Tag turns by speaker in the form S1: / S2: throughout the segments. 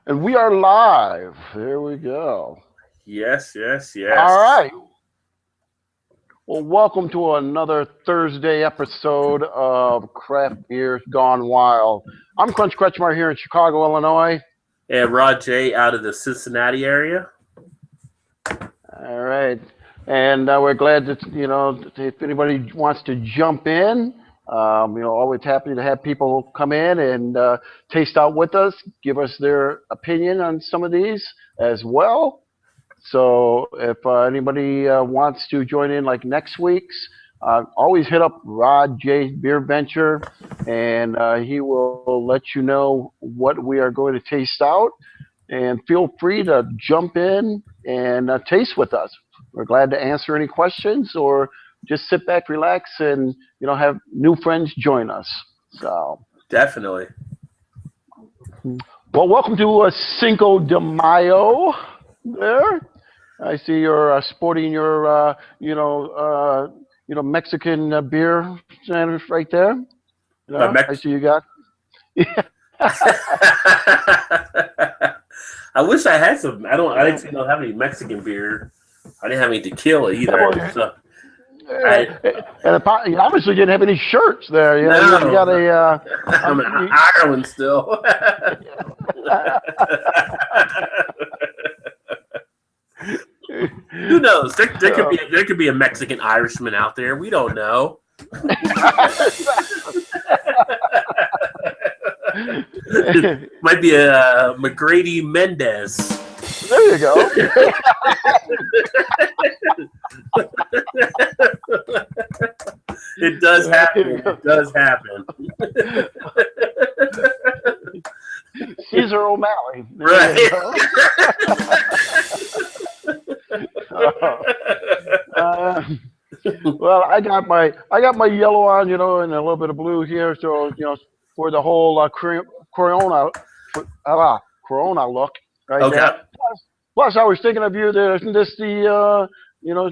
S1: And we are live. There we go.
S2: Yes, yes,
S1: All
S2: yes.
S1: right. Well, welcome to another Thursday episode of Craft Beers Gone Wild. I'm Krunch here in Chicago, Illinois.
S2: And Rod J out of the Cincinnati area.
S1: All right. And we're glad that, if anybody wants to jump in, always happy to have people come in and taste out with us, give us their opinion on some of these as well. So if anybody wants to join in like next week's, always hit up Rod J BeerVenture, and he will let you know what we are going to taste out. And feel free to jump in and taste with us. We're glad to answer any questions or just sit back, relax, and have new friends join us. So,
S2: Definitely.
S1: well, welcome to Cinco de Mayo. There. I see you're sporting your, Mexican beer sandwich right there.
S2: My
S1: I
S2: Mex-
S1: see you got.
S2: I wish I had some. I didn't have any Mexican beer. I didn't have any tequila either.
S1: Well,
S2: So I
S1: and you obviously didn't have any shirts there. You got
S2: no.
S1: a.
S2: I'm in Ireland still. Who knows? There could be a Mexican Irishman out there. We don't know. Might be a McGrady Mendez.
S1: There you go.
S2: It does happen. It does happen.
S1: Caesar O'Malley.
S2: Right.
S1: Well, I got my yellow on, and a little bit of blue here, so for the whole Corona Corona look right
S2: Okay.
S1: there. Plus, I was thinking of you. There isn't this the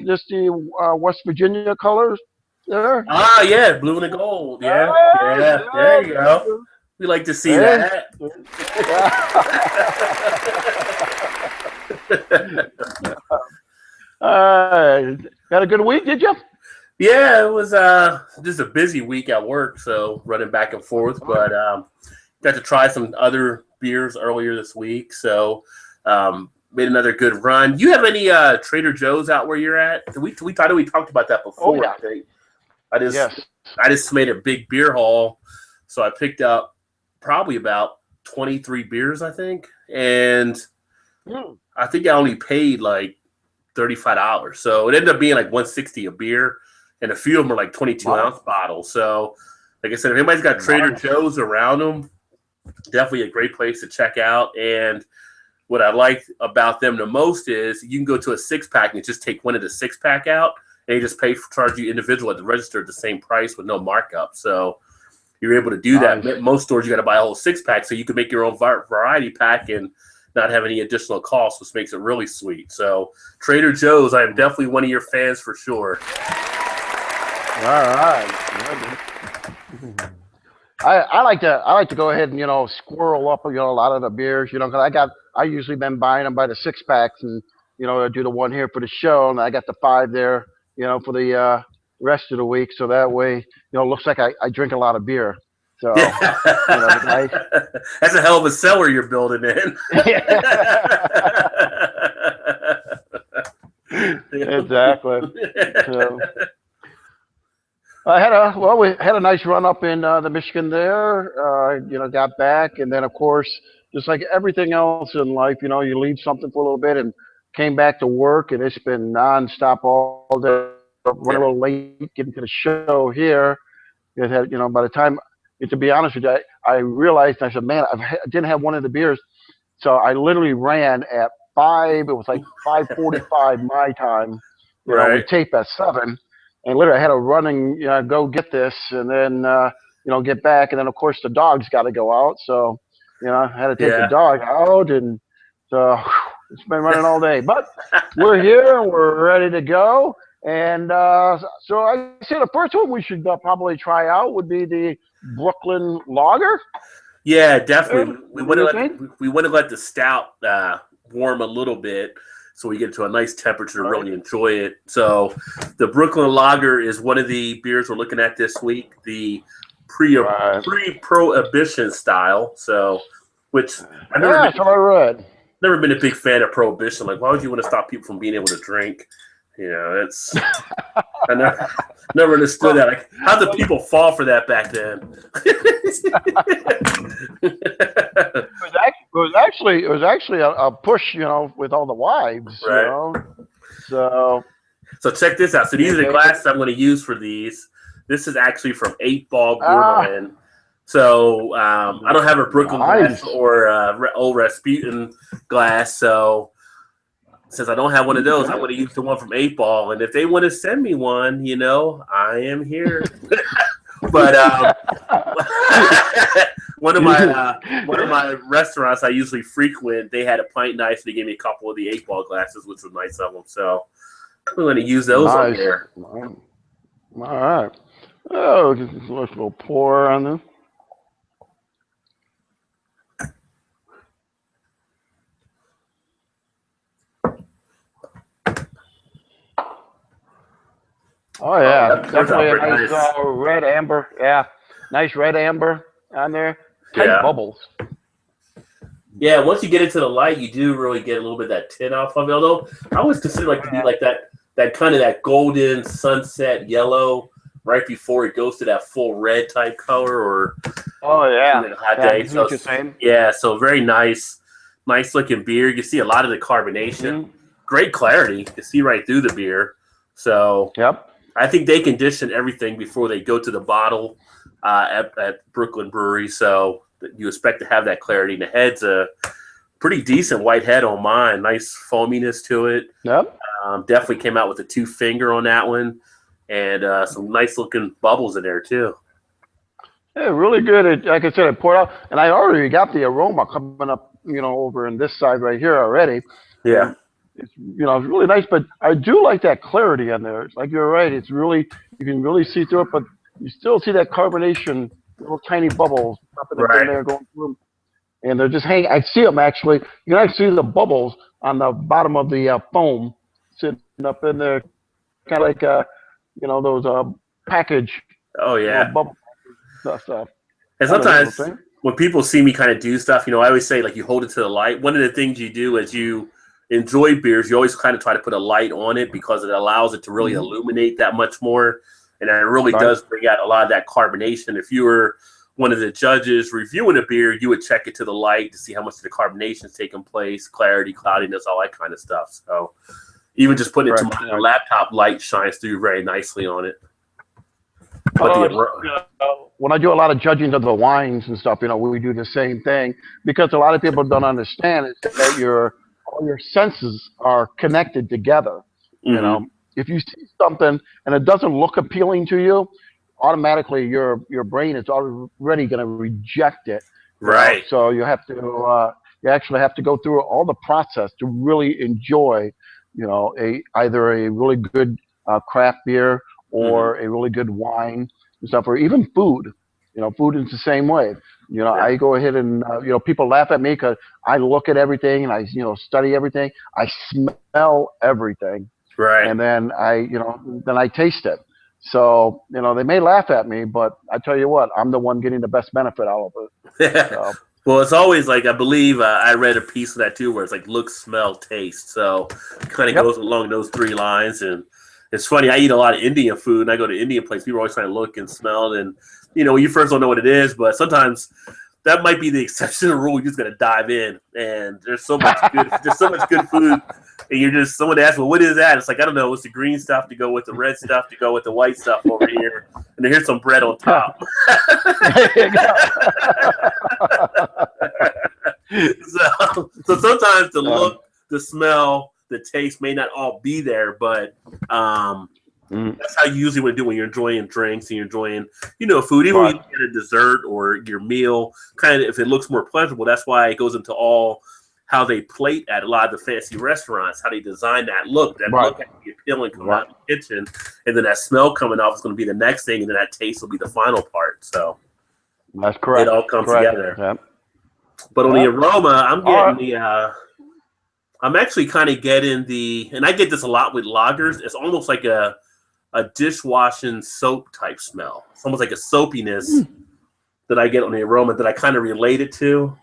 S1: just the West Virginia colors there?
S2: Ah, yeah, blue and the gold. Yeah, yeah. There you go. We like to see that.
S1: Got a good week, did you?
S2: Yeah, it was just a busy week at work, so running back and forth. But got to try some other beers earlier this week, so made another good run. You have any Trader Joe's out where you're at? We thought we talked about that before.
S1: Oh, yeah.
S2: I think I just made a big beer haul, so I picked up probably about 23 beers, I think, and I think I only paid like $35. So it ended up being like $160 a beer, and a few of them are like 22-ounce bottles. So, like I said, if anybody's got Trader Joe's around them, definitely a great place to check out. And what I like about them the most is you can go to a 6-pack and just take one of the 6-pack out, and they just charge you individual at the register at the same price with no markup. So you're able to do that. Most stores you got to buy a whole 6-pack, so you can make your own variety pack and not have any additional costs, which makes it really sweet. So Trader Joe's, I am definitely one of your fans for sure.
S1: All right. I like to go ahead and squirrel up a lot of the beers because I usually been buying them by the 6-packs and I do the one here for the show and I got the 5 there for the rest of the week, so that way it looks like I drink a lot of beer. So
S2: that's a hell of a cellar you're building in.
S1: Exactly. So, we had a nice run up in the Michigan there. Got back, and then of course, just like everything else in life, you leave something for a little bit, and came back to work, and it's been nonstop all day. Run a little late getting to the show here. It had, by the time, to be honest with you, I realized, I said, man, I didn't have one of the beers, so I literally ran at 5. It was like 5:45 my time.
S2: Right.
S1: We tape at 7. And literally, I had to run and go get this, and then get back, and then of course the dog's got to go out, so I had to take the dog out, and so it's been running all day. But we're here, and we're ready to go, and so I say the first one we should probably try out would be the Brooklyn Lager.
S2: Yeah, definitely. We
S1: What
S2: want
S1: do
S2: to
S1: you think?
S2: let the stout warm a little bit, so we get to a nice temperature to
S1: Right.
S2: really enjoy it. So, the Brooklyn Lager is one of the beers we're looking at this week. The
S1: Right.
S2: pre-prohibition style. So, which I've
S1: Yeah, that's what I read.
S2: never been a big fan of prohibition. Like, why would you want to stop people from being able to drink? You know, it's I never understood
S1: Well,
S2: that. Like, how did people fall for that back then?
S1: it was actually a push, with all the wives,
S2: Right.
S1: So
S2: So check this out. So these
S1: they
S2: are the
S1: made it.
S2: glasses I'm going to use for these. This is actually from 8 Ball
S1: Ah,
S2: Brewing. So I don't have a Brooklyn glass
S1: nice.
S2: or old Rasputin glass. So since I don't have one of those, I'm
S1: Okay.
S2: going to use the one from 8 Ball. And if they want to send me one, I am here. But one of my restaurants I usually frequent, they had a pint knife. They gave me a couple of the 8 Ball glasses, which was nice of them. So I'm going to use those on
S1: Nice.
S2: there.
S1: All right. Oh, just a little pour on them. Oh
S2: Oh,
S1: yeah,
S2: that turns out
S1: definitely a
S2: pretty
S1: nice
S2: nice.
S1: red amber. Yeah, nice red amber on there. Tight
S2: Yeah.
S1: bubbles.
S2: Yeah, once you get into the light, you do really get a little bit of that tint off of it. Although I always consider like to be like that kind of that golden sunset yellow right before it goes to that full red type color or
S1: Oh yeah,
S2: a hot
S1: yeah. I
S2: day.
S1: can see
S2: So
S1: what you're saying.
S2: yeah, so very nice looking beer. You can see a lot of the carbonation, great clarity. You can see right through the beer. So
S1: Yep.
S2: I think they condition everything before they go to the bottle at Brooklyn Brewery. So you expect to have that clarity. And the head's a pretty decent white head on mine. Nice foaminess to it.
S1: Yep.
S2: Definitely came out with a 2 finger on that one. And some nice looking bubbles in there too.
S1: Yeah, really good. Like I said, it poured out, and I already got the aroma coming up, over in this side right here already,
S2: Yeah.
S1: and it's really nice. But I do like that clarity on there. Like you're right, it's really you can really see through it, but you still see that carbonation, little tiny bubbles popping up in
S2: Right.
S1: there, going through, and they're just hanging. I see them actually. You can actually see the bubbles on the bottom of the foam sitting up in there, kind of like those package,
S2: Oh yeah.
S1: bubble stuff.
S2: And
S1: Kind of little
S2: sometimes
S1: thing.
S2: when people see me kind of do stuff, I always say like you hold it to the light. One of the things you do as you enjoy beers, you always kind of try to put a light on it because it allows it to really illuminate that much more. And it really
S1: Right.
S2: does bring out a lot of that carbonation. If you were one of the judges reviewing a beer, you would check it to the light to see how much of the carbonation is taking place, clarity, cloudiness, all that kind of stuff. So even just putting it to my laptop light shines through very nicely on it. But
S1: when I do a lot of judging of the wines and stuff, we do the same thing because a lot of people don't understand is that all your senses are connected together. If you see something and it doesn't look appealing to you, automatically your brain is already going to reject it.
S2: Right.
S1: So you actually have to go through all the process to really enjoy, either a really good craft beer or a really good wine and stuff, or even food. Food is the same way. I go ahead and people laugh at me because I look at everything and I study everything. I smell everything,
S2: Right.
S1: and then I taste it. So they may laugh at me, but I tell you what, I'm the one getting the best benefit out of it. So.
S2: Well, it's always like I believe I read a piece of that too, where it's like look, smell, taste. So it kind of goes along those 3 lines. And it's funny, I eat a lot of Indian food, and I go to Indian places. People are always trying to look and smell, and you first don't know what it is, but sometimes that might be the exception to the rule. You're just gonna dive in, and there's so much good food, and you're just someone asks, well, what is that? It's like I don't know. It's the green stuff to go with the red stuff to go with the white stuff over here, and then here's some bread on top. So sometimes the look, the smell, the taste may not all be there, but that's how you usually would do when you're enjoying drinks and you're enjoying, food. Even when you get a dessert or your meal, kind of if it looks more pleasurable, that's why it goes into all how they plate at a lot of the fancy restaurants, how they design that look. That look has to be appealing coming out of the kitchen, and then that smell coming off is going to be the next thing, and then that taste will be the final part. So.
S1: That's correct.
S2: It all comes together.
S1: Yep.
S2: But on the aroma, I'm getting
S1: right.
S2: I'm actually kind of getting and I get this a lot with lagers. It's almost like a dishwashing soap type smell. It's almost like a soapiness that I get on the aroma that I kind of relate it to.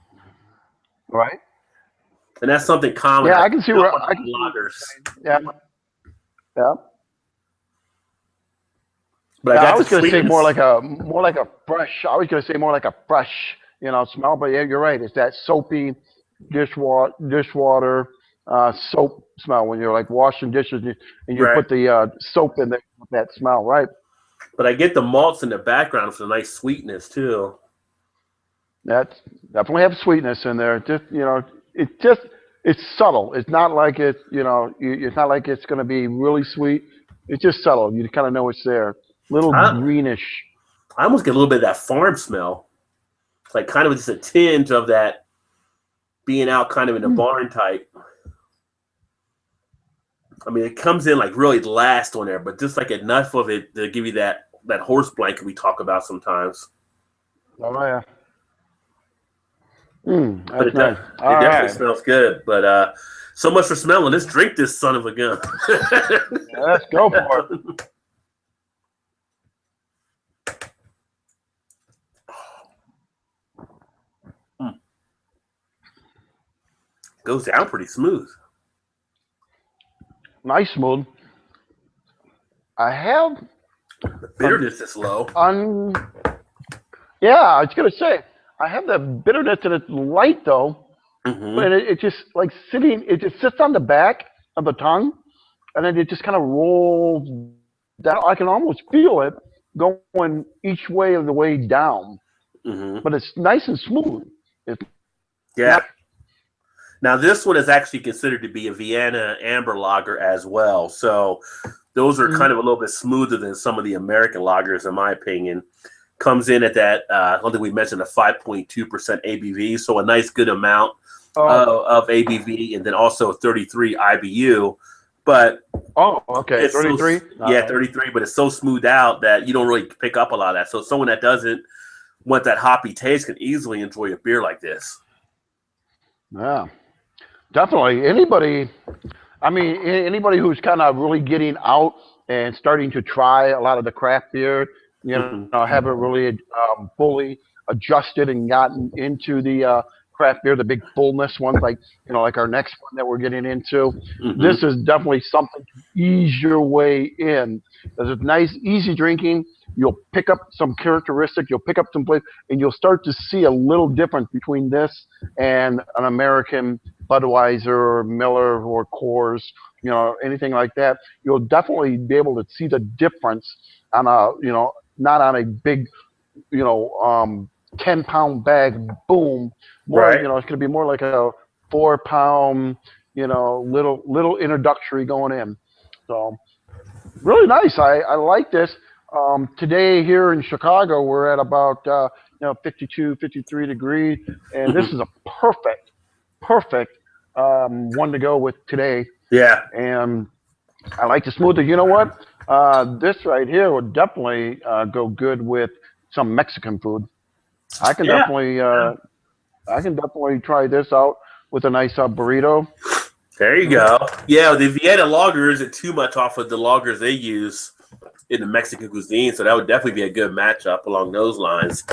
S1: Right.
S2: And that's something common.
S1: Yeah, I can see where I can
S2: lagers.
S1: Yeah. Yeah.
S2: But
S1: I was going to say more like a fresh. I was going to say more like a fresh, smell. But yeah, you're right. It's that soapy dishwater soap smell when you're like washing dishes and you put the soap in there with that smell, right?
S2: But I get the malts in the background for a nice sweetness too.
S1: That's definitely have sweetness in there. It's subtle. It's not like it's not like it's going to be really sweet. It's just subtle. You kind of know it's there. Little greenish.
S2: I almost get a little bit of that farm smell. It's like kind of just a tinge of that being out kind of in the barn type. I mean, it comes in like really last on there, but just like enough of it to give you that horse blanket we talk about sometimes.
S1: Oh, yeah.
S2: But it definitely smells good. But so much for smelling. Let's drink this son of a gun.
S1: Let's go for it.
S2: Goes down pretty smooth.
S1: Nice smooth. I have
S2: the bitterness is low.
S1: Yeah, I was gonna say I have the bitterness and it's light though, and it just like sitting. It just sits on the back of the tongue, and then it just kind of rolls down. I can almost feel it going each way of the way down, but it's nice and smooth.
S2: Now, this one is actually considered to be a Vienna amber lager as well. So those are kind of a little bit smoother than some of the American lagers, in my opinion. Comes in at that, I don't think we mentioned, a 5.2% ABV. So a nice good amount of ABV, and then also 33 IBU. But
S1: okay, 33?
S2: Yeah, 33, but it's so smoothed out that you don't really pick up a lot of that. So someone that doesn't want that hoppy taste can easily enjoy a beer like this.
S1: Yeah. Definitely. Anybody who's kind of really getting out and starting to try a lot of the craft beer, haven't really fully adjusted and gotten into the craft beer, the big fullness ones, like our next one that we're getting into. This is definitely something to ease your way in. It's nice, easy drinking. You'll pick up some characteristics. You'll pick up some flavor, and you'll start to see a little difference between this and an American Budweiser or Miller or Coors, anything like that. You'll definitely be able to see the difference on not on a big, 10-pound bag, boom. More, it's going to be more like a 4-pound, little introductory going in. So really nice. I like this. Today here in Chicago, we're at about 52, 53 degrees, and this is a perfect one to go with today.
S2: Yeah.
S1: And I like the smoothie. You know what? This right here would definitely go good with some Mexican food. I can definitely try this out with a nice burrito.
S2: There you go. Yeah, the Vienna lager isn't too much off of the lagers they use in the Mexican cuisine, so that would definitely be a good matchup along those lines.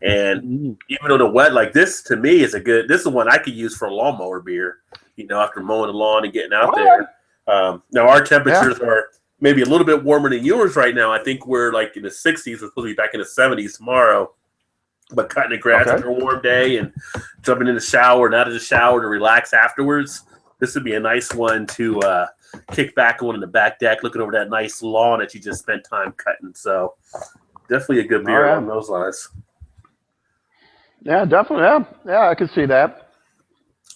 S2: And even on the wet, like this, to me, this is one I could use for a lawnmower beer, after mowing the lawn and getting out there. Now, our temperatures are maybe a little bit warmer than yours right now. I think we're like in the 60s. We're supposed to be back in the 70s tomorrow. But cutting the grass after a warm day and jumping in the shower and out of the shower to relax afterwards, this would be a nice one to kick back on in the back deck, looking over that nice lawn that you just spent time cutting. So definitely a good beer on those lines.
S1: Yeah, definitely. Yeah, I can see that.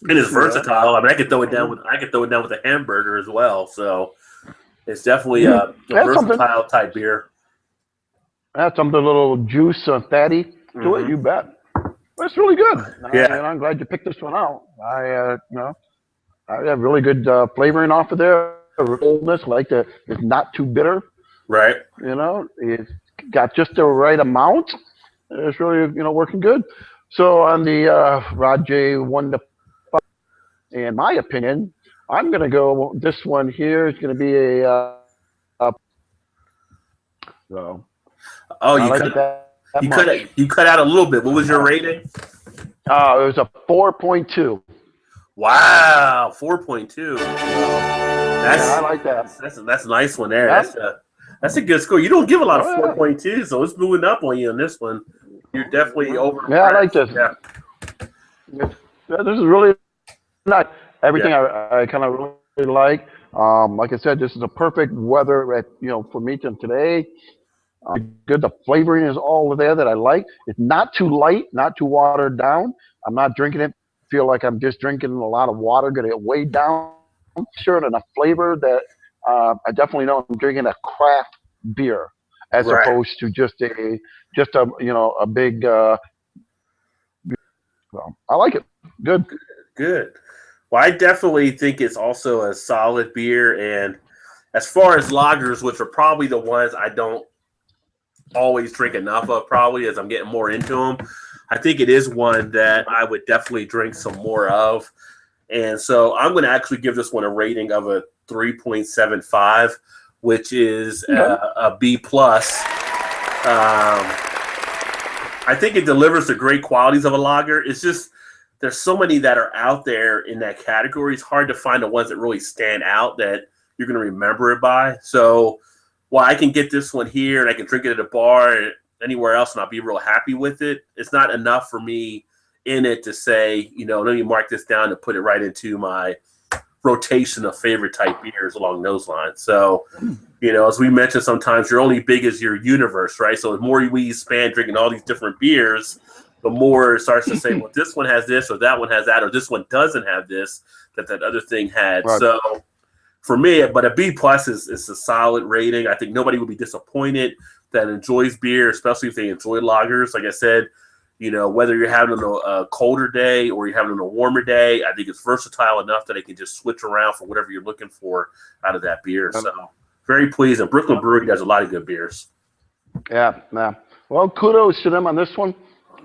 S2: And it's versatile. I mean, I could throw it down with a hamburger as well. So it's definitely a versatile type beer.
S1: Add something a little juice, fatty to it. You bet. That's really good. I'm glad you picked this one out. I have really good flavoring off of there. Coldness, it's not too bitter.
S2: Right.
S1: It's got just the right amount. It's really working good. So on the Rod J 1 to 5, in my opinion, I'm going to go. This one here is going to be so
S2: Oh,
S1: I like it that
S2: you
S1: much.
S2: cut out a little bit. What was your rating?
S1: It was a 4.2.
S2: Wow, 4.2.
S1: I like that.
S2: That's a nice one there.
S1: Yeah.
S2: That's a good score. You don't give a lot of
S1: Oh,
S2: 4.2, so it's moving up on you on this one. You're definitely over the
S1: yeah, I like
S2: price.
S1: this.
S2: Yeah.
S1: This is really nice. Everything
S2: Yeah.
S1: I kind of really like. Like I said, this is a perfect weather for me today. Good. The flavoring is all there that I like. It's not too light, not too watered down. I'm not drinking it. Feel like I'm just drinking a lot of water. Going to get weighed down. Sure, and enough flavor that I definitely know I'm drinking a craft beer as
S2: Right.
S1: opposed to just a a big. Well, I like it. Good.
S2: Good. Well, I definitely think it's also a solid beer. And as far as lagers, which are probably the ones I don't always drink enough of, probably as I'm getting more into them, I think it is one that I would definitely drink some more of. And so I'm going to actually give this one a rating of a 3.75, which is a B plus. I think it delivers the great qualities of a lager. It's just there's so many that are out there in that category. It's hard to find the ones that really stand out that you're going to remember it by. So while I can get this one here and I can drink it at a bar or anywhere else and I'll be real happy with it, it's not enough for me in it to say, let me mark this down and put it right into my rotation of favorite type beers along those lines. So, as we mentioned, sometimes you're only big as your universe, right? So the more we span drinking all these different beers, the more it starts to say, well, this one has this or that one has that or this one doesn't have this that other thing had.
S1: Right.
S2: So for me, but a B plus is a solid rating. I think nobody would be disappointed that enjoys beer, especially if they enjoy lagers. Like I said, whether you're having a colder day or you're having a warmer day, I think it's versatile enough that it can just switch around for whatever you're looking for out of that beer. So very pleased. And Brooklyn Brewery does a lot of good beers.
S1: Yeah. Well, kudos to them on this one.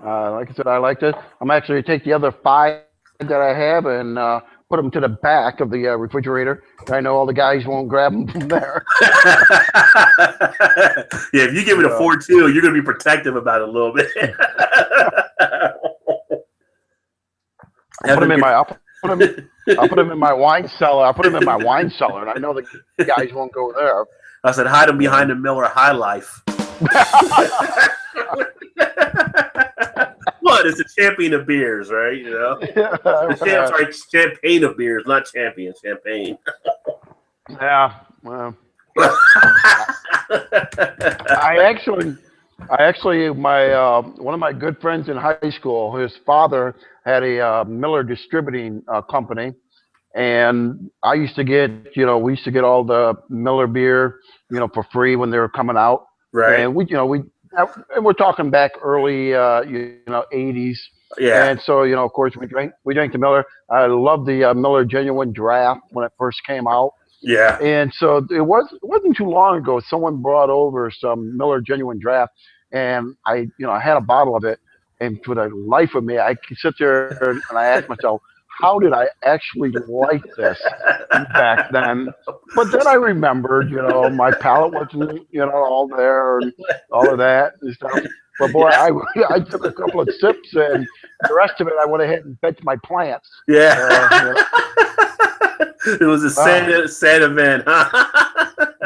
S1: Like I said, I liked it. I'm actually going to take the other 5 that I have and put them to the back of the refrigerator. I know all the guys won't grab them from there.
S2: Yeah, if you give it a 4.2, you're going to be protective about it a little bit.
S1: I'll put them in my wine cellar. I'll put them in my wine cellar, and I know the guys won't go there.
S2: I said, hide them behind the Miller High Life. What? It's a champion of beers, right? Champagne of beers, not champion. Champagne.
S1: Yeah. Well, I actually, my one of my good friends in high school, his father had a Miller distributing company, and I used to get, we used to get all the Miller beer, for free when they were coming out.
S2: Right.
S1: And and we're talking back early, 80s.
S2: Yeah.
S1: And so, of course, we drank the Miller. I love the Miller Genuine Draft when it first came out.
S2: Yeah.
S1: And so it wasn't too long ago. Someone brought over some Miller Genuine Draft, and I had a bottle of it. And for the life of me, I could sit there and I asked myself, how did I actually like this back then? But then I remembered, my palate wasn't, all there and all of that and stuff. But boy, I took a couple of sips, and the rest of it I went ahead and fed to my plants.
S2: Yeah. It was a sad event, huh?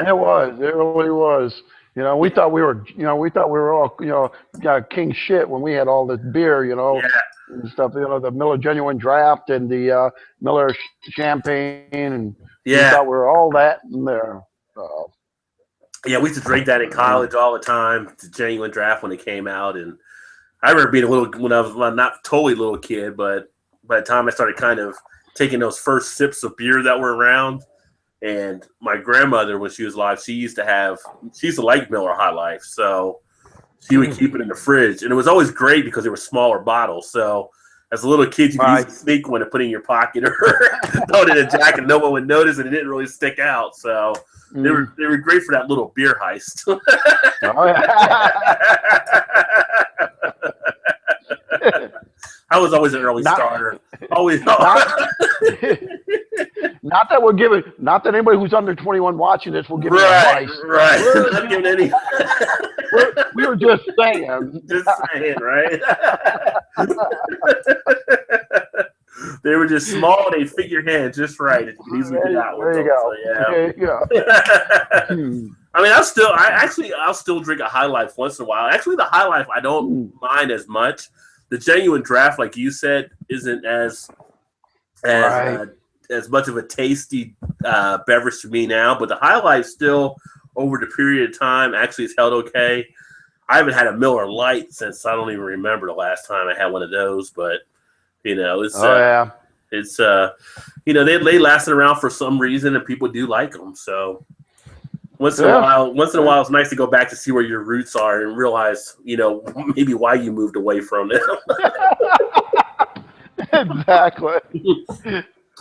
S1: It was. It really was. We thought we were all, king shit when we had all this beer,
S2: Yeah.
S1: and stuff. The Miller Genuine Draft and the Miller Champagne, and we thought we were all that in there.
S2: Yeah, we used to drink that in college all the time. The Genuine Draft when it came out, and I remember being when I was not totally little kid, but by the time I started kind of taking those first sips of beer that were around. And my grandmother, when she was alive, she used to like Miller High Life. So she would keep it in the fridge. And it was always great because they were smaller bottles. So as a little kid, you could easily sneak one and put it in your pocket or throw it in a jacket. No one would notice, and it didn't really stick out. So they were great for that little beer heist. Oh, yeah. I was always an early starter. Always.
S1: Not that we're giving. Not that anybody who's under 21 watching this will give
S2: advice. Right.
S1: We're not giving any. We were just saying.
S2: Just saying, right? They were just small. They fit your hand just right. You could easily get out with them. So, yeah. There you go. I mean, I'll still drink a High Life once in a while. Actually, the High Life I don't mind as much. The genuine draft, like you said, isn't as much of a tasty beverage to me now. But the High Life still, over the period of time, actually has held okay. I haven't had a Miller Lite since I don't even remember the last time I had one of those. But it's they lasted around for some reason, and people do like them. So once in a while, it's nice to go back to see where your roots are and realize, maybe why you moved away from them.
S1: Exactly.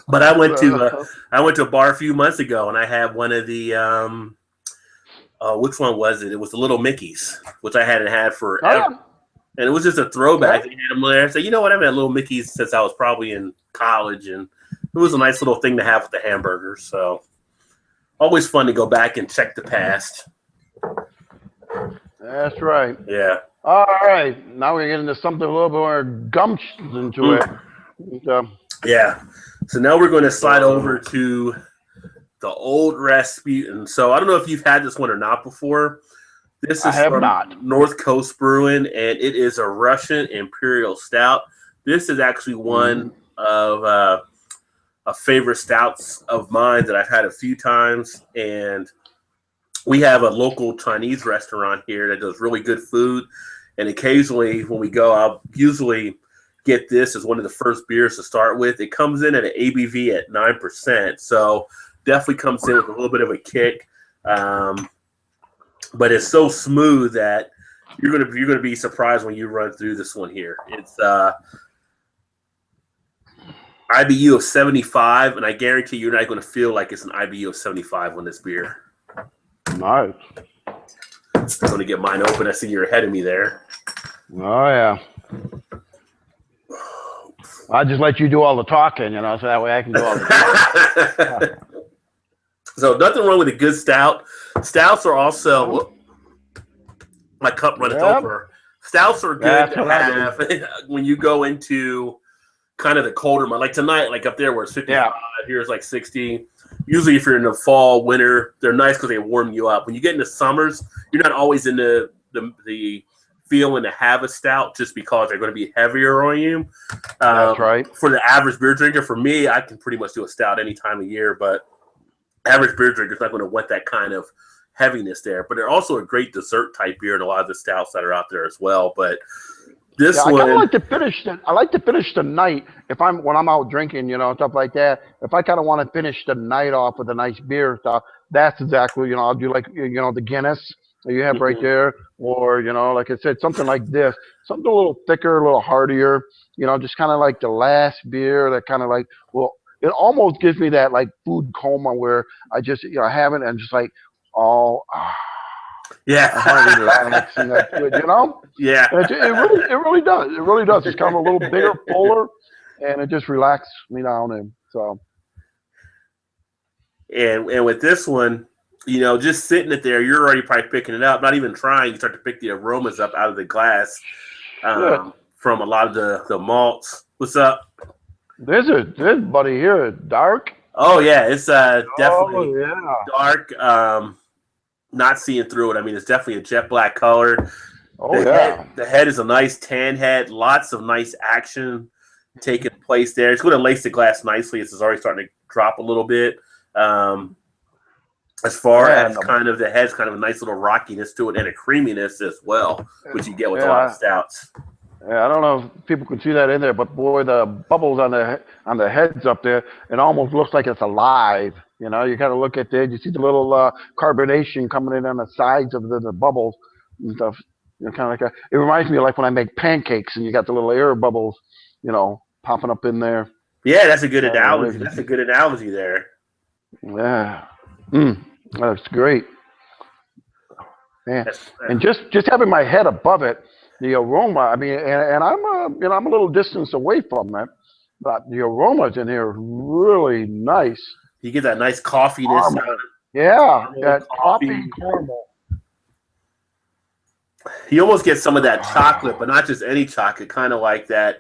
S2: But I went to a bar a few months ago, and I had one of the which one was it? It was the Little Mickeys, which I hadn't had forever. And it was just a throwback. They had them there. So, you know what? I've had Little Mickeys since I was probably in college, and it was a nice little thing to have with the hamburgers. So, always fun to go back and check the past.
S1: That's right.
S2: Yeah.
S1: All right. Now we're getting into something a little bit more gumptious into it.
S2: Yeah. So now we're going to slide over to the old Rasputin. So I don't know if you've had this one or not before. This is from North Coast Brewing, and it is a Russian Imperial Stout. This is actually one of a favorite stouts of mine that I've had a few times. And we have a local Chinese restaurant here that does really good food. And occasionally when we go, I'll usually get this as one of the first beers to start with. It comes in at an ABV at 9%. So definitely comes in with a little bit of a kick. But it's so smooth that you're gonna be surprised when you run through this one here. It's IBU of 75, and I guarantee you're not going to feel like it's an IBU of 75 on this beer.
S1: Nice.
S2: I'm going to get mine open. I see you're ahead of me there.
S1: Oh, yeah. I just let you do all the talking, so that way I can do all the talking.
S2: So nothing wrong with a good stout. Stouts are also my cup runneth over. Stouts are good to have when you go into kind of the colder month, like tonight, like up there where it's 55, here it's like 60. Usually if you're in the fall, winter, they're nice because they warm you up. When you get into summers, you're not always in the feeling to have a stout just because they're going to be heavier on you.
S1: That's right.
S2: For the average beer drinker, for me, I can pretty much do a stout any time of year, but average beer drinker is not going to want that kind of heaviness there. But they're also a great dessert type beer in a lot of the stouts that are out there as well. But this one, I kind of like to finish. I like to finish the night when I'm out drinking, stuff like that. If I kind of want to finish the night off with a nice beer stuff, that's exactly, I'll do like the Guinness that you have right there, or like I said, something like this, something a little thicker, a little heartier, just kind of like the last beer that kind of like it almost gives me that like food coma where I just have it and just like yeah,
S1: yeah. It really does. It really does. It's kind of a little bigger, fuller, and it just relaxes me down. And so,
S2: and with this one, just sitting it there, you're already probably picking it up. Not even trying, you start to pick the aromas up out of the glass from a lot of the malts. What's up?
S1: This buddy here, dark.
S2: Oh yeah, it's definitely dark. Not seeing through it. I mean, it's definitely a jet black color. The head is a nice tan head. Lots of nice action taking place there. It's going to lace the glass nicely. It's already starting to drop a little bit. As far as kind of the head's kind of a nice little rockiness to it and a creaminess as well, which you get with a lot of stouts.
S1: Yeah, I don't know if people can see that in there, but boy, the bubbles on the heads up there, it almost looks like it's alive. You kind of look at there, you see the little carbonation coming in on the sides of the bubbles and stuff. Kind of like it reminds me of like when I make pancakes and you got the little air bubbles popping up in there.
S2: Yeah, that's a good analogy. That's a good analogy there.
S1: Yeah, that's great. Yeah, and just having my head above it, the aroma. I mean, and I'm a little distance away from it, but the aromas in here are really nice.
S2: You get that nice coffeeness.
S1: Yeah, that coffee caramel.
S2: You almost get some of that chocolate, but not just any chocolate, kind of like that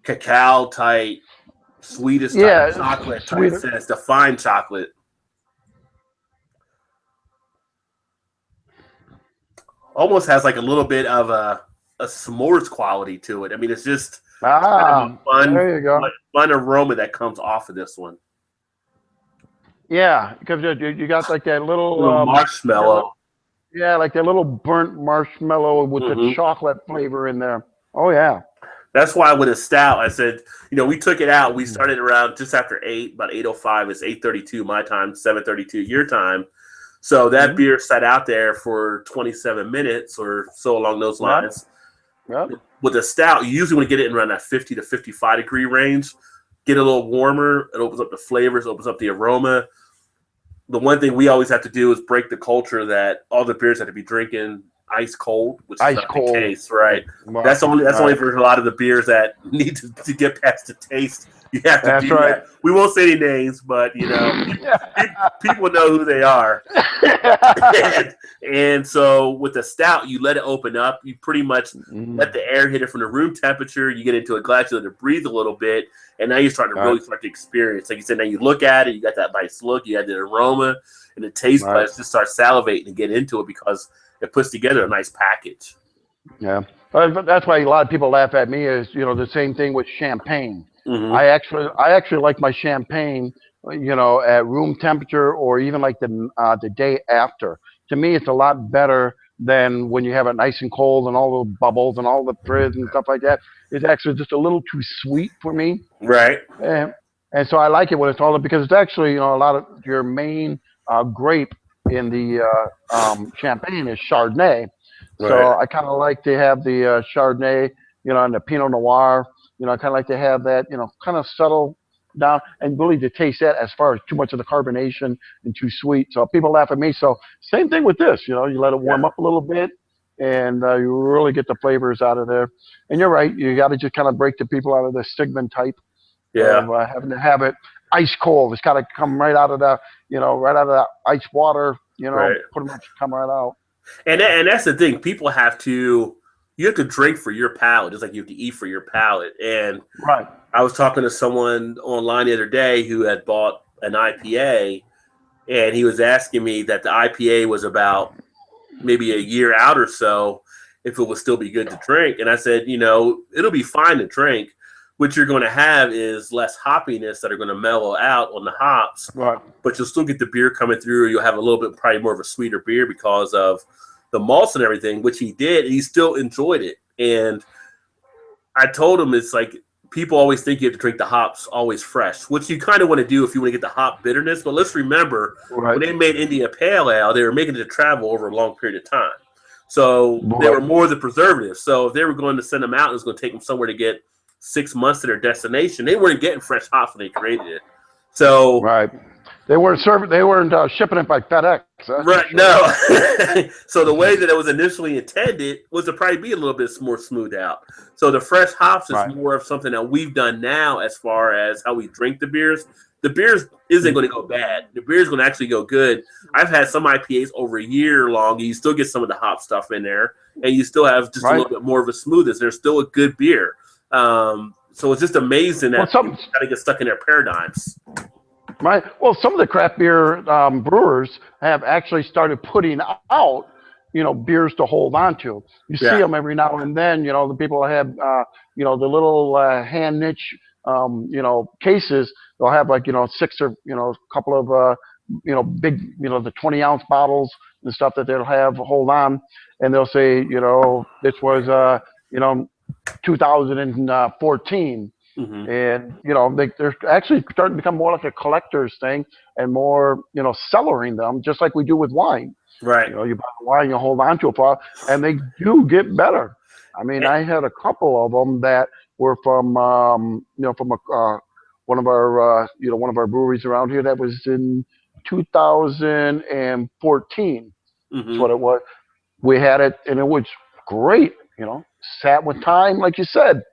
S2: cacao type, sweetest type chocolate type sense, the fine chocolate. Almost has like a little bit of a s'mores quality to it. I mean, it's just kind of
S1: there you go.
S2: Fun aroma that comes off of this one.
S1: Yeah, because you got like that little
S2: marshmallow.
S1: Yeah, like that little burnt marshmallow with the chocolate flavor in there. Oh yeah.
S2: That's why with a stout, I said, we took it out. We started around just after 8, about 8:05. It's 8:32 my time, 7:32 your time. So that beer sat out there for 27 minutes or so along those lines.
S1: Yep.
S2: With a stout, you usually want to get it in around that 50 to 55 degree range. Get a little warmer. It opens up the flavors, opens up the aroma. The one thing we always have to do is break the culture that all the beers have to be drinking ice cold, which is not the case, right? That's only for a lot of the beers that need to get past the taste. You have to do that. We won't say any names, but people know who they are. and so with the stout, you let it open up. You pretty much let the air hit it from the room temperature. You get into a glass, you let it breathe a little bit, and now you're starting to really start to experience. Like you said, now you look at it, you got that nice look, you got the aroma, and the taste buds just start salivating and get into it because it puts together a nice package.
S1: Yeah, but that's why a lot of people laugh at me. Is the same thing with champagne. I actually like my champagne, at room temperature or even like the day after. To me, it's a lot better than when you have it nice and cold and all the bubbles and all the frizz and stuff like that. It's actually just a little too sweet for me.
S2: Right.
S1: And so I like it when it's all because it's actually a lot of your main grape in the champagne is Chardonnay. So I kind of like to have the Chardonnay, and the Pinot Noir. I kind of like to have that, kind of settle down and really to taste that as far as too much of the carbonation and too sweet. So people laugh at me. So same thing with this. You let it warm up a little bit, and you really get the flavors out of there. And you're right. You got to just kind of break the people out of the Stigman type. Of having to have it ice cold. It's got to come right out of the, right out of that ice water. Pretty much come right out.
S2: And that's the thing. People you have to drink for your palate, just like you have to eat for your palate. And I was talking to someone online the other day who had bought an IPA, and he was asking me that the IPA was about maybe a year out or so if it would still be good to drink. And I said, it'll be fine to drink. What you're going to have is less hoppiness that are going to mellow out on the hops, but you'll still get the beer coming through. You'll have a little bit, probably more of a sweeter beer because of the malts and everything, which he did. And he still enjoyed it. And I told him it's like people always think you have to drink the hops always fresh, which you kind of want to do if you want to get the hop bitterness. But let's remember, when they made India Pale Ale, they were making it to travel over a long period of time. So they were more the preservatives. So if they were going to send them out, it was going to take them somewhere to get 6 months to their destination. They weren't getting fresh hops when they created it. So
S1: they weren't shipping it by FedEx.
S2: Right. No. So the way that it was initially intended was to probably be a little bit more smoothed out. So the fresh hops is more of something that we've done now as far as how we drink the beers. The beers isn't going to go bad. The beer is going to actually go good. I've had some IPAs over a year long. And you still get some of the hop stuff in there, and you still have just a little bit more of a smoothness. There's still a good beer. So it's just amazing that people kind of get stuck in their paradigms.
S1: Right. Well, some of the craft beer brewers have actually started putting out, beers to hold on to. You see them every now and then. The people have, the little hand niche, cases. They'll have like 6 or a couple of big, the 20-ounce bottles and stuff that they'll have hold on, and they'll say, this was 2014. And they're actually starting to become more like a collector's thing and more cellaring them, just like we do with wine.
S2: Right.
S1: You buy wine, you hold on to it for a while, and they do get better. I mean, I had a couple of them that were from from one of our one of our breweries around here. That was in 2014. That's
S2: Mm-hmm.
S1: what it was. We had it, and it was great. Sat with time, like you said,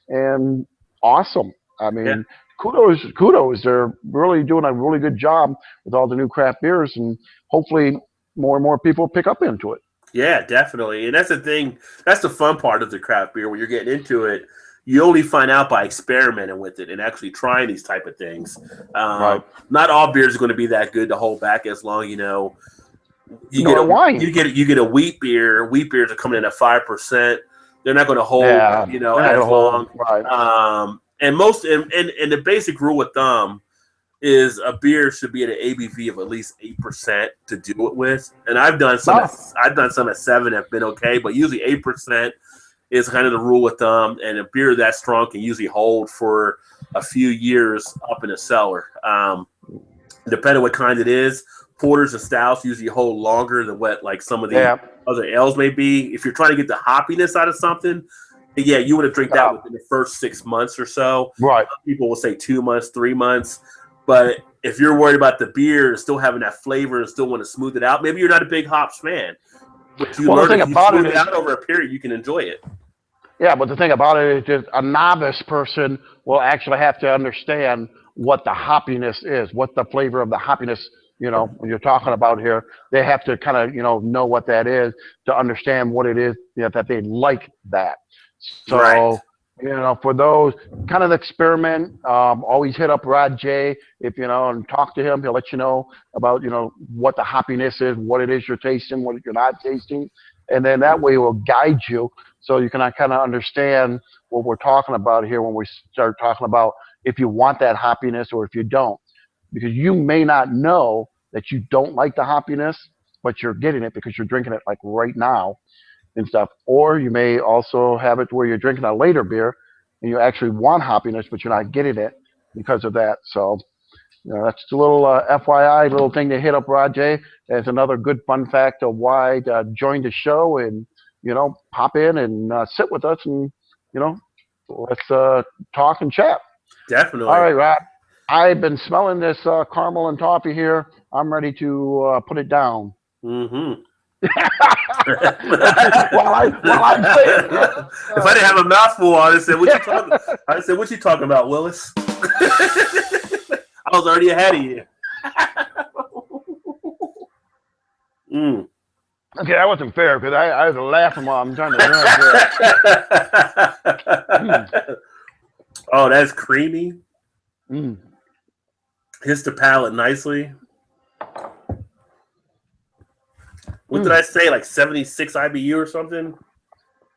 S1: and awesome. I
S2: Yeah.
S1: mean, kudos. They're really doing a really good job with all the new craft beers, and hopefully more and more people pick up into it.
S2: Yeah, definitely. And that's the thing. That's the fun part of the craft beer. When you're getting into it, you only find out by experimenting with it and actually trying these type of things.
S1: Right.
S2: Not all beers are going to be that good to hold back as long. You get
S1: Nor
S2: a
S1: wine.
S2: you get a wheat beer. Wheat beers are coming in at 5%. They're not going to hold
S1: Yeah, they're not gonna
S2: as
S1: hold.
S2: long.
S1: Right.
S2: And the basic rule with thumb is a beer should be at an ABV of at least 8% to do it with. And
S1: No.
S2: I've done some at 7 have been okay, but usually 8% is kind of the rule with thumb. And a beer that strong can usually hold for a few years up in a cellar. Depending on what kind it is, porters and stouts usually hold longer than what like some of the
S1: Yeah.
S2: other ales may be. If you're trying to get the hoppiness out of something, yeah, you want to drink that within the first 6 months or so.
S1: Right.
S2: People will say 2 months, 3 months. But if you're worried about the beer and still having that flavor and still want to smooth it out, maybe you're not a big hops fan. But you
S1: Well, the
S2: learn
S1: thing
S2: if you
S1: about it
S2: smooth it
S1: is,
S2: out over a period, you can enjoy it.
S1: yeah, but the thing about it is just a novice person will actually have to understand what the hoppiness is, what the flavor of the hoppiness, when you're talking about here, they have to kind of, know what that is to understand what it is, that they like that.
S2: Right.
S1: So, for those kind of experiment, always hit up Rod J if, and talk to him. He'll let you know about, what the hoppiness is, what it is you're tasting, what you're not tasting. And then that way it will guide you so you can kind of understand what we're talking about here when we start talking about if you want that hoppiness or if you don't. Because you may not know that you don't like the hoppiness, but you're getting it because you're drinking it like right now and stuff. Or you may also have it where you're drinking a later beer and you actually want hoppiness, but you're not getting it because of that. So, that's a little FYI, little thing to hit up Rod J as another good fun fact of why join the show and, pop in and sit with us and, let's talk and chat. All
S2: Definitely.
S1: right, Rod. I've been smelling this caramel and toffee here. I'm ready to put it down.
S2: Mm-hmm.
S1: Let's see, while I'm saying,
S2: If I didn't have a mouthful on, I said, "What you talking about, Willis?" I was already ahead of you. Mm.
S1: okay, that wasn't fair because I was laughing while I'm trying to drink it.
S2: Oh, that's creamy.
S1: Mm.
S2: Hits the palate nicely. What did
S1: Mm.
S2: I say? Like 76 IBU or something?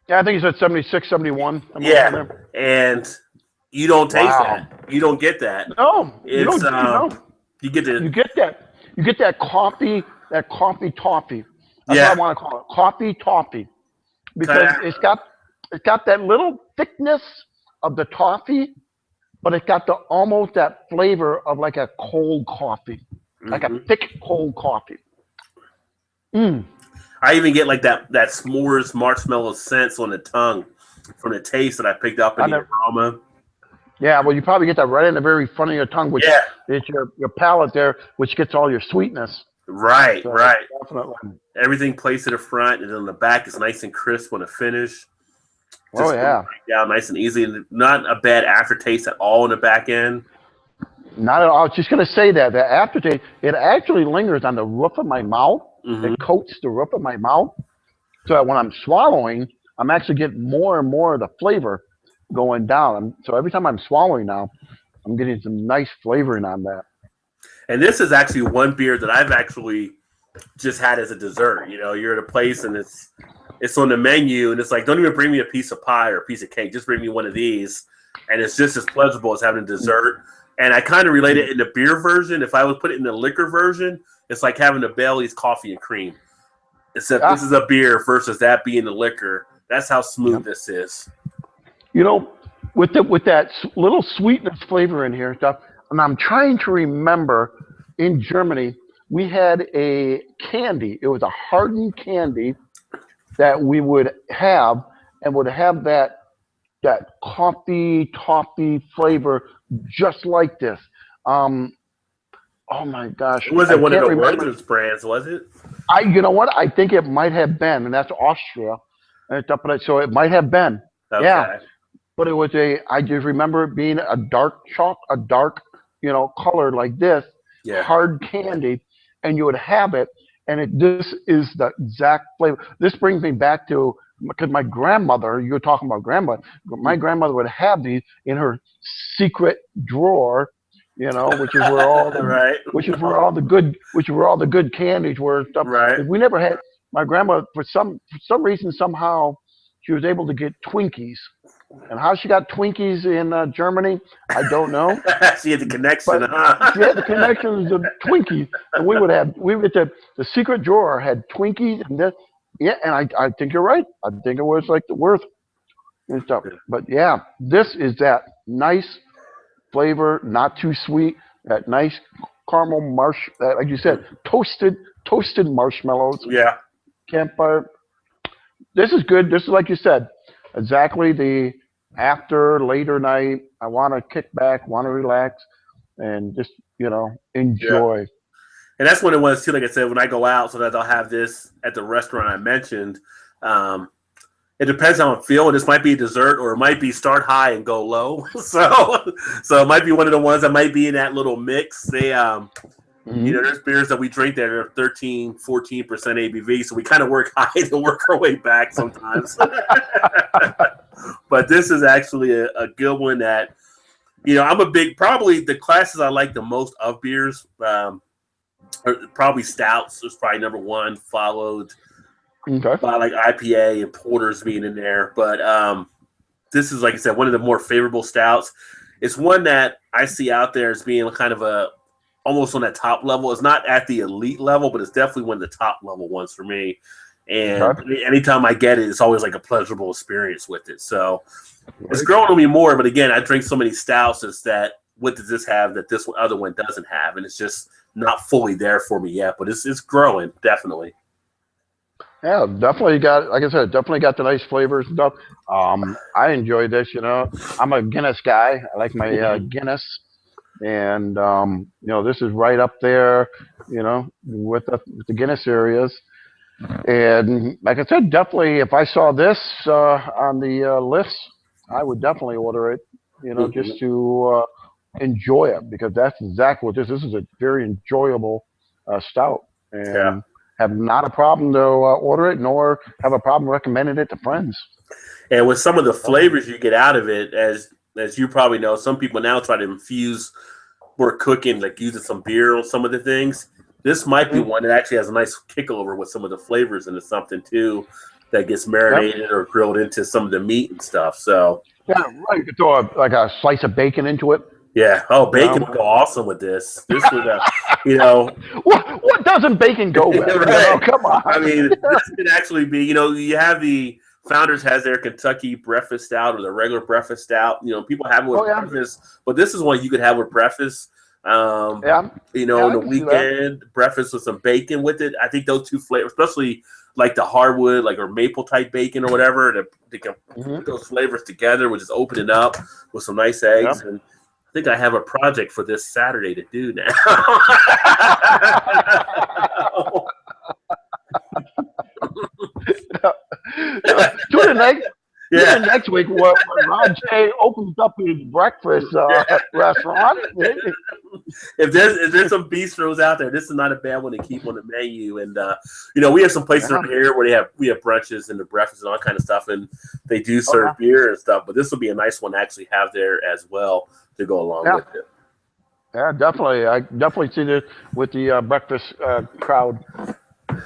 S1: Yeah, I think you said 76, 71.
S2: Yeah, and you don't taste
S1: Wow.
S2: that. You don't get that.
S1: No, you
S2: It's
S1: don't. No,
S2: you get the
S1: you get that. You get that coffee. That coffee toffee. That's what I
S2: yeah
S1: want to call it. Coffee toffee,
S2: kind
S1: because
S2: of
S1: it's got that little thickness of the toffee, but it's got the almost that flavor of like a cold coffee, like a
S2: hmm
S1: thick cold coffee. Mm.
S2: I even get like that s'mores marshmallow sense on the tongue from the taste that I picked up in
S1: I
S2: the
S1: never,
S2: aroma.
S1: yeah, well, you probably get that right in the very front of your tongue, which
S2: Yeah,
S1: is your palate there, which gets all your sweetness.
S2: right,
S1: So
S2: right.
S1: definitely.
S2: Everything placed in the front and then the back is nice and crisp on the finish.
S1: Oh
S2: Just goes
S1: yeah.
S2: right down nice and easy, and not a bad aftertaste at all in the back end.
S1: Not at all. I was just going to say that the aftertaste, it actually lingers on the roof of my mouth.
S2: hmm
S1: It coats the roof of my mouth, so that when I'm swallowing, I'm actually getting more and more of the flavor going down. So every time I'm swallowing now, I'm getting some nice flavoring on that.
S2: And this is actually one beer that I've actually just had as a dessert. You're at a place and it's on the menu and it's like, don't even bring me a piece of pie or a piece of cake. Just bring me one of these, and it's just as pleasurable as having a dessert. And I kind of relate it in the beer version. If I would put it in the liquor version, it's like having a Bailey's coffee and cream. Except this
S1: Ah,
S2: is a beer versus that being the liquor. That's how
S1: yep.
S2: smooth this is.
S1: You know, with that little sweetness flavor in here and stuff, and I'm trying to remember in Germany we had a candy. It was a hardened candy that we would have and would have that coffee, toffee flavor, just like this. Oh my gosh,
S2: It wasn't
S1: I
S2: one of
S1: can't
S2: the
S1: remember.
S2: Werther's brands, was it?
S1: You know what? I think it might have been, and that's Austria. And it's up, so it might have been. Yeah,
S2: Okay.
S1: but it was I just remember it being a dark, color like this,
S2: Yeah.
S1: hard candy, and you would have it, and this is the exact flavor. This brings me back to, because my grandmother, you were talking about grandma, my grandmother would have these in her secret drawer, which is where all the,
S2: Right.
S1: which is where all the good candies were and stuff.
S2: Right.
S1: Because we never had, my grandma, for some reason, somehow, she was able to get Twinkies. And how she got Twinkies in Germany, I don't know.
S2: She had the connection,
S1: But
S2: huh?
S1: she had the connections of Twinkies, and we would the secret drawer had Twinkies and this. Yeah, and I think you're right. I think it was like the worth and stuff. But yeah, this is that nice flavor, not too sweet. That nice caramel like you said, toasted marshmallows,
S2: Yeah.
S1: campfire. This is good. This is like you said, exactly the after later night. I want to kick back, want to relax, and just
S2: Yeah.
S1: enjoy.
S2: And that's what it was too. Like I said, when I go out, so that I'll have this at the restaurant I mentioned. Um, it depends how I'm feeling. This might be a dessert, or it might be start high and go low. So it might be one of the ones that might be in that little mix. There's beers that we drink that are 13, 14% ABV. So we kind of work high to work our way back sometimes. But this is actually a good one that, I'm probably the classes I like the most of beers. Probably stouts is probably number one, followed by like IPA and porters being in there. But this is, like I said, one of the more favorable stouts. It's one that I see out there as being kind of almost on that top level. It's not at the elite level, but it's definitely one of the top level ones for me. And anytime I get it, it's always like a pleasurable experience with it. So it's growing on me more. But again, I drink so many stouts. It's that, what does this have that this other one doesn't have? And it's just not fully there for me yet, but it's growing, definitely.
S1: Yeah, definitely got, like I said, definitely got the nice flavors and stuff. I enjoy this, I'm a Guinness guy. I like my Guinness. And, this is right up there, with the Guinness areas. And like I said, definitely, if I saw this on the list, I would definitely order it, just to enjoy it, because that's exactly what this is. This is a very enjoyable stout, and have not a problem to order it, nor have a problem recommending it to friends.
S2: And with some of the flavors you get out of it, as you probably know, some people now try to infuse more cooking, like using some beer on some of the things. This might be one that actually has a nice kickover with some of the flavors into something too, that gets marinated or grilled into some of the meat and stuff. So
S1: yeah, right. You could throw like a slice of bacon into it.
S2: Yeah. Oh, bacon would go awesome with this. This would,
S1: what doesn't bacon go with?
S2: Right.
S1: Come on.
S2: I mean, this could actually be, you have the Founders has their Kentucky breakfast stout or the regular breakfast stout. People have it with breakfast, but this is one you could have with breakfast. On the weekend, breakfast with some bacon with it. I think those two flavors, especially like the hardwood, like or maple type bacon or whatever, they can put those flavors together, which is open it up with some nice eggs. And I think I have a project for this Saturday to do now.
S1: Next week, when Rod J opens up his breakfast restaurant.
S2: If there's some bistros out there, this is not a bad one to keep on the menu. And we have some places around here where we have brunches and the breakfast and all kind of stuff, and they do serve beer and stuff. But this will be a nice one to actually have there as well to go along with it.
S1: Yeah, definitely. I definitely see this with the breakfast crowd.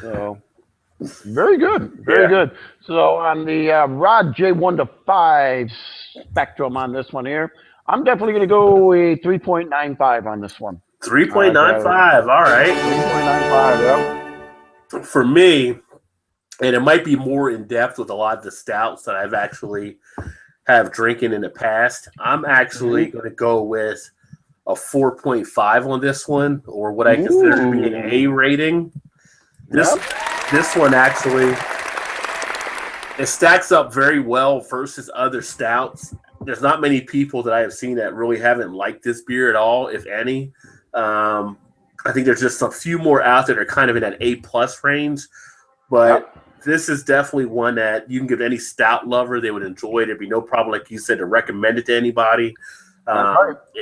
S1: So. Very good. Very good. So on the Rod J 1 to 5 spectrum on this one here, I'm definitely going to go a 3.95 on this one.
S2: 3.95. All right.
S1: 3.95. Yep.
S2: For me, and it might be more in depth with a lot of the stouts that I've actually have drinking in the past. I'm actually going to go with a 4.5 on this one, or what I consider to be an A rating. This one actually It stacks up very well versus other stouts. There's not many people that I have seen that really haven't liked this beer at all, if any. I think there's just a few more out there that are kind of in that A+ range, but this is definitely one that you can give any stout lover. They would enjoy it. There'd be no problem, like you said, to recommend it to anybody.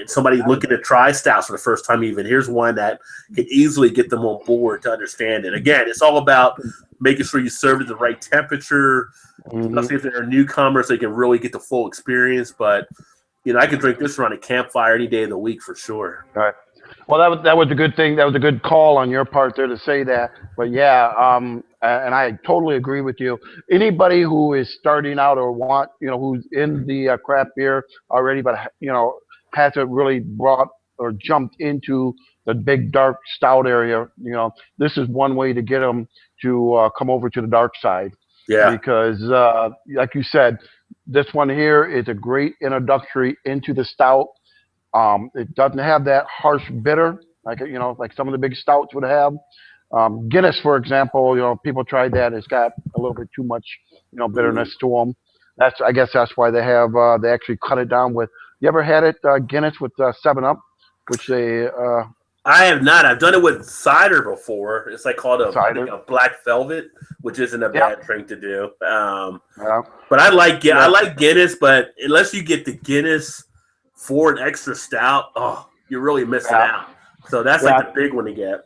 S2: Somebody looking to try stouts for the first time, even here's one that can easily get them on board to understand it. Again, it's all about making sure you serve it at the right temperature, especially if they're newcomers, they can really get the full experience. But I could drink this around a campfire any day of the week for sure.
S1: All right. Well, that was a good thing. That was a good call on your part there to say that. But yeah, and I totally agree with you. Anybody who is starting out or who's in the craft beer already, but hasn't really brought or jumped into the big dark stout area, this is one way to get them to come over to the dark side.
S2: Yeah.
S1: Because like you said, this one here is a great introductory into the stout. It doesn't have that harsh bitter like some of the big stouts would have. Guinness, for example, people tried that. It's got a little bit too much, bitterness to them. I guess that's why they actually cut it down with. You ever had it Guinness with 7-Up, which they?
S2: I have not. I've done it with cider before. It's called a black velvet, which isn't a bad drink to do. But I like Guinness, but unless you get the Guinness for an extra stout, you're really missing out. So that's the big one to get.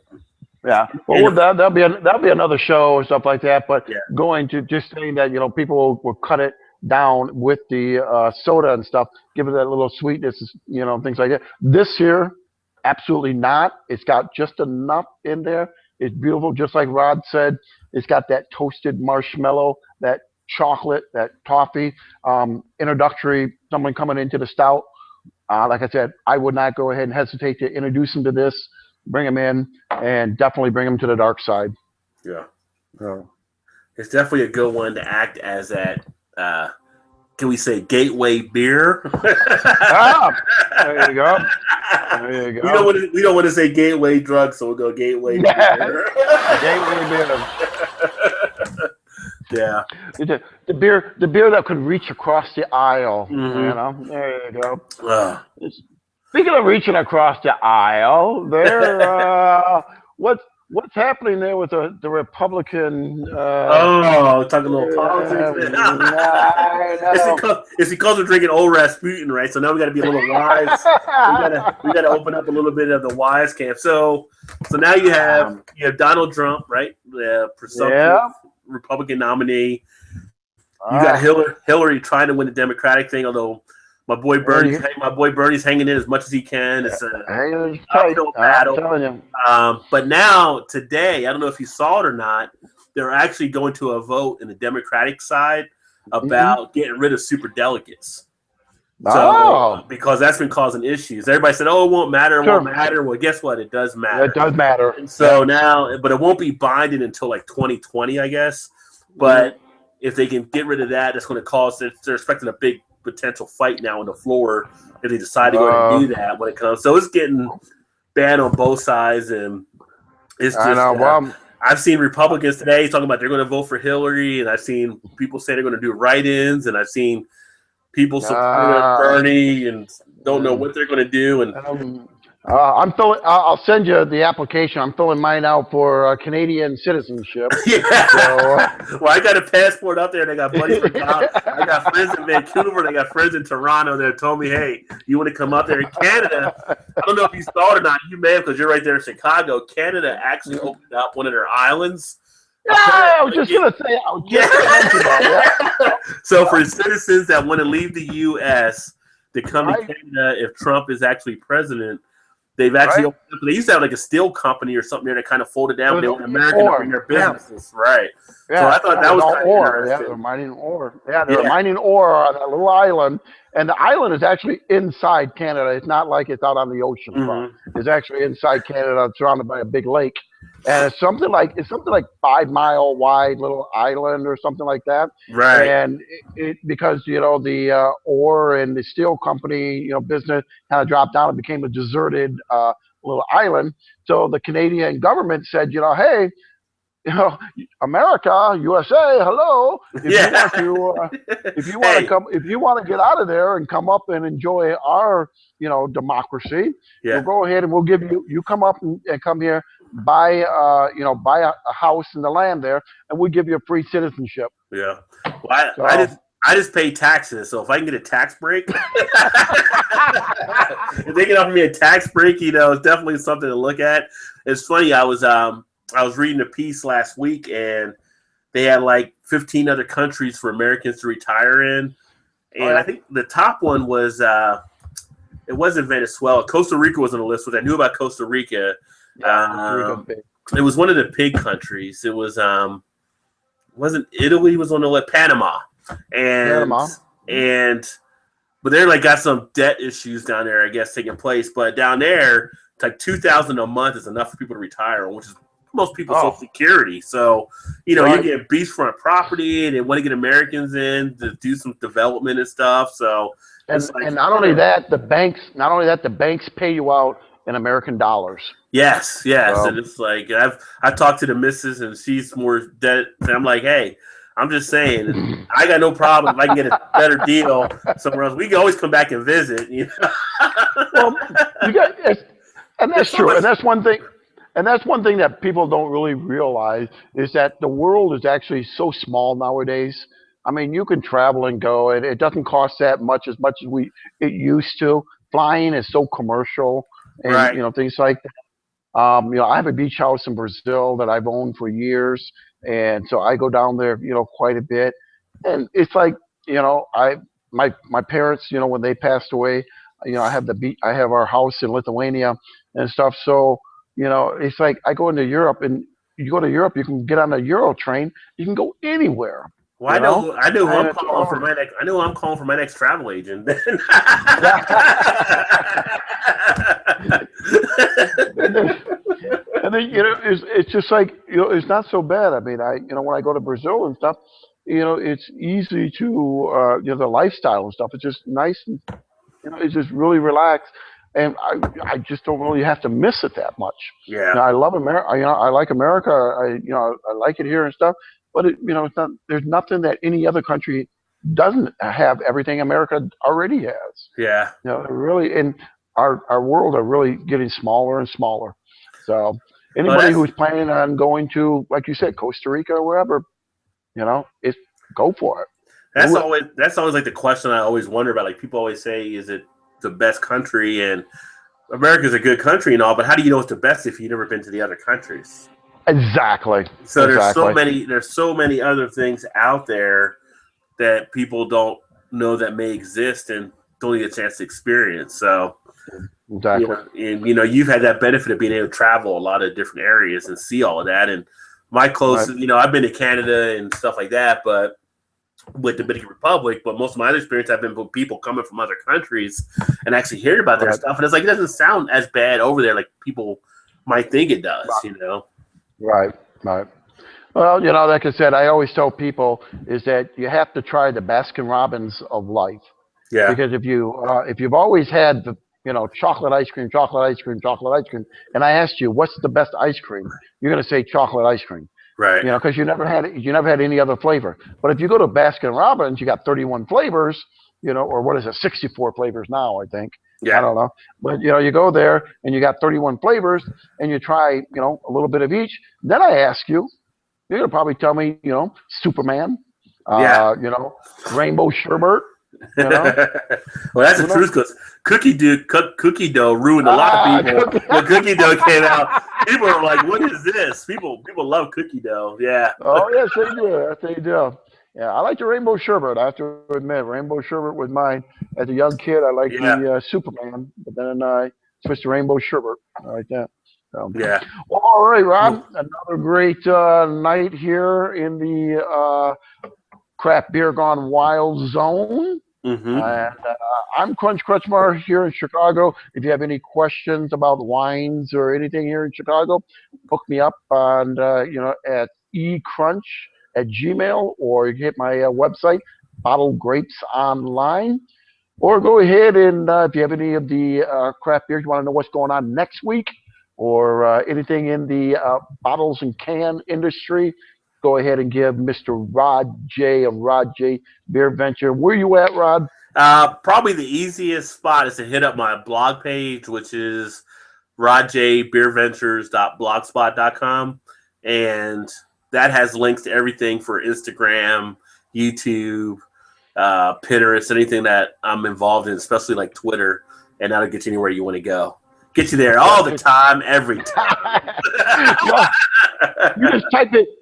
S1: Yeah, well, that'll be another show or stuff like that. But going to just saying that people will cut it down with the soda and stuff, give it that little sweetness, things like that. This here, absolutely not. It's got just enough in there. It's beautiful, just like Rod said. It's got that toasted marshmallow, that chocolate, that toffee. Introductory, someone coming into the stout. Like I said, I would not go ahead and hesitate to introduce them to this, bring them in, and definitely bring them to the dark side.
S2: Yeah. It's definitely a good one to act as that, can we say, gateway beer?
S1: There you go.
S2: We don't want to say gateway drug, so we'll go gateway beer.
S1: Gateway beer.
S2: Yeah.
S1: The beer that could reach across the aisle. There you go. Speaking of reaching across the aisle, what's happening there with the Republican?
S2: Talking a little politics. It's because we're drinking old Rasputin, right? So now we got to be a little wise. we got to open up a little bit of the wise camp. So now you have Donald Trump, right? The presumptive Republican nominee. You got Hillary trying to win the Democratic thing, although my boy Bernie's hanging in as much as he can. It's an uphill battle. I'm telling you. But now today, I don't know if you saw it or not, they're actually going to a vote in the Democratic side about getting rid of superdelegates. So, because that's been causing issues. Everybody said, "Oh, it won't matter. It won't matter." Well, guess what? It does matter.
S1: It does matter.
S2: And so now, but it won't be binding until 2020, I guess. But if they can get rid of that, that's going to cause. They're expecting a big potential fight now on the floor if they decide to go ahead and do that when it comes. So it's getting bad on both sides, and it's just. I know. I've seen Republicans today talking about they're going to vote for Hillary, and I've seen people say they're going to do write-ins, and I've seen people supporting Bernie and don't know what they're going to do. And
S1: I'm filling. I'll send you the application. I'm filling mine out for Canadian citizenship.
S2: Yeah. So, well, I got a passport up there, and I got buddies from college. I got friends in Vancouver, and I got friends in Toronto that told me, "Hey, you want to come up there?" In Canada, I don't know if you saw it or not. You may have, because you're right there in Chicago. Canada actually opened up one of their islands.
S1: Yeah, I was just gonna say.
S2: So for citizens that want to leave the U.S. to come to Canada, if Trump is actually president. They've actually they used to have like a steel company or something there that kind of folded down. They want American to bring their businesses, right? Yeah. So I thought that was kind of interesting.
S1: They're mining ore. Yeah, they're mining ore on that little island, and the island is actually inside Canada. It's not like it's out on the ocean front. It's actually inside Canada, surrounded by a big lake, and it's something like 5 mile wide little island or something like that.
S2: Right.
S1: And because the ore and the steel company business kind of dropped down, it became a deserted little island. So the Canadian government said, hey, America, USA, hello.
S2: Yeah.
S1: If you want to
S2: Hey.
S1: come, if you want to get out of there and come up and enjoy our, democracy, we'll
S2: Yeah.
S1: go ahead and we'll give you. You come up and come here, buy a house in the land there, and we'll give you a free citizenship.
S2: Yeah. Well,
S1: So,
S2: I just pay taxes, so if I can get a tax break, if they can offer me a tax break, it's definitely something to look at. It's funny. I was reading a piece last week, and they had like 15 other countries for Americans to retire in, and I think the top one was it wasn't Venezuela. Costa Rica was on the list, which I knew about Costa Rica.
S1: yeah, Costa Rica's big.
S2: It was one of the pig countries. It was wasn't Italy, was on the list, Panama, and
S1: Panama.
S2: and but they're like got some debt issues down there, I guess, taking place. But down there, it's like 2,000 a month is enough for people to retire, which is most people's Social Security. So, you get beachfront property, and they want to get Americans in to do some development and stuff. So,
S1: and not only that, the banks pay you out in American dollars.
S2: Yes, and it's like I talked to the missus, and she's more debt. And I'm like, hey, I'm just saying, I got no problem if I can get a better deal somewhere else. We can always come back and visit.
S1: Well, and that's true, and that's one thing. And that's one thing that people don't really realize is that the world is actually so small nowadays. I mean, you can travel and go, and it doesn't cost that much as it used to. Flying is so commercial, and
S2: right.
S1: Things like that. I have a beach house in Brazil that I've owned for years, and so I go down there, quite a bit. And it's like, my parents, when they passed away, I have our house in Lithuania and stuff. So, it's like I go into Europe, and you go to Europe, you can get on a Euro train, you can go anywhere.
S2: Well, I know who I'm calling for my next. I know who I'm calling for my next travel agent.
S1: And then it's just like it's not so bad. I mean, when I go to Brazil and stuff, it's easy to the lifestyle and stuff. It's just nice and it's just really relaxed, and I just don't really have to miss it that much.
S2: Yeah,
S1: I love America. I like America. I like it here and stuff. But it's not. There's nothing that any other country doesn't have. Everything America already has.
S2: Yeah.
S1: Really, and our world are really getting smaller and smaller. So anybody who's planning on going to, like you said, Costa Rica or wherever, it's go for it.
S2: That's always like the question I always wonder about. Like people always say, is it the best country? And America's a good country and all, but how do you know it's the best if you've never been to the other countries?
S1: Exactly.
S2: So there's so many other things out there that people don't know that may exist and don't get a chance to experience. So
S1: exactly.
S2: You've had that benefit of being able to travel a lot of different areas and see all of that. And my closest, I've been to Canada and stuff like that, but with the Dominican Republic, but most of my other experience I've been with people coming from other countries and actually hearing about their stuff. And it's like, it doesn't sound as bad over there like people might think it does,
S1: Right. Well, like I said, I always tell people is that you have to try the Baskin Robbins of life.
S2: Yeah.
S1: Because if you've always had the chocolate ice cream, and I asked you what's the best ice cream, you're going to say chocolate ice cream.
S2: Right.
S1: Because you never had any other flavor. But if you go to Baskin Robbins, you got 31 flavors, or what is it, 64 flavors now, I think.
S2: Yeah.
S1: I don't know. But, you go there and you got 31 flavors and you try, a little bit of each. Then I ask you, you're going to probably tell me, Superman, rainbow sherbet.
S2: Well, that's the truth because cookie dough ruined a lot of people. When cookie dough came out, people are like, "What is this?" People love cookie dough. Yeah.
S1: Oh yes, they do. Yes, they do. Yeah, I like the rainbow sherbet. I have to admit, rainbow sherbet was mine. As a young kid, I liked the Superman, but then I switched to rainbow sherbet. I like that. So.
S2: Yeah.
S1: Well, all right, Rob. Another great night here in the Craft Beer Gone Wild zone.
S2: Mm-hmm.
S1: And I'm Krunch here in Chicago. If you have any questions about wines or anything here in Chicago, hook me up on at ekrunch@gmail.com, or you can hit my website, Bottled Grapes Online, or go ahead and if you have any of the craft beers, you want to know what's going on next week, or anything in the bottles and can industry, go ahead and give Mr. Rod J of Rod J Beer Venture. Where you at, Rod?
S2: Probably the easiest spot is to hit up my blog page, which is rodjbeerventures.blogspot.com, and that has links to everything for Instagram, YouTube, Pinterest, anything that I'm involved in, especially like Twitter, and that'll get you anywhere you want to go. Get you there all the time, every time.
S1: Well, you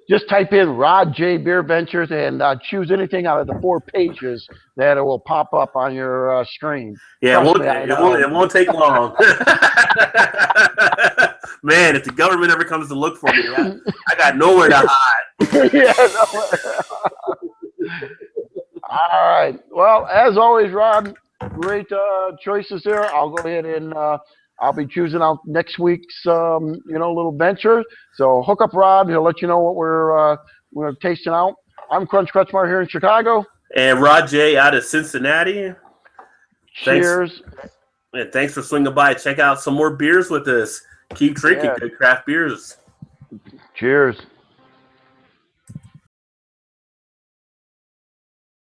S1: just type in Rod J Beer Ventures and choose anything out of the 4 pages that it will pop up on your screen.
S2: Yeah, it won't take long. Man, if the government ever comes to look for me, I got nowhere to hide.
S1: Yeah, all right. Well, as always, Rod, great choices there. I'll go ahead and I'll be choosing out next week's little venture. So hook up Rod. He'll let you know what we're tasting out. I'm Krunch here in Chicago.
S2: And Rod J out of Cincinnati.
S1: Cheers.
S2: And thanks for swinging by. Check out some more beers with us. Keep drinking good craft beers.
S1: Cheers.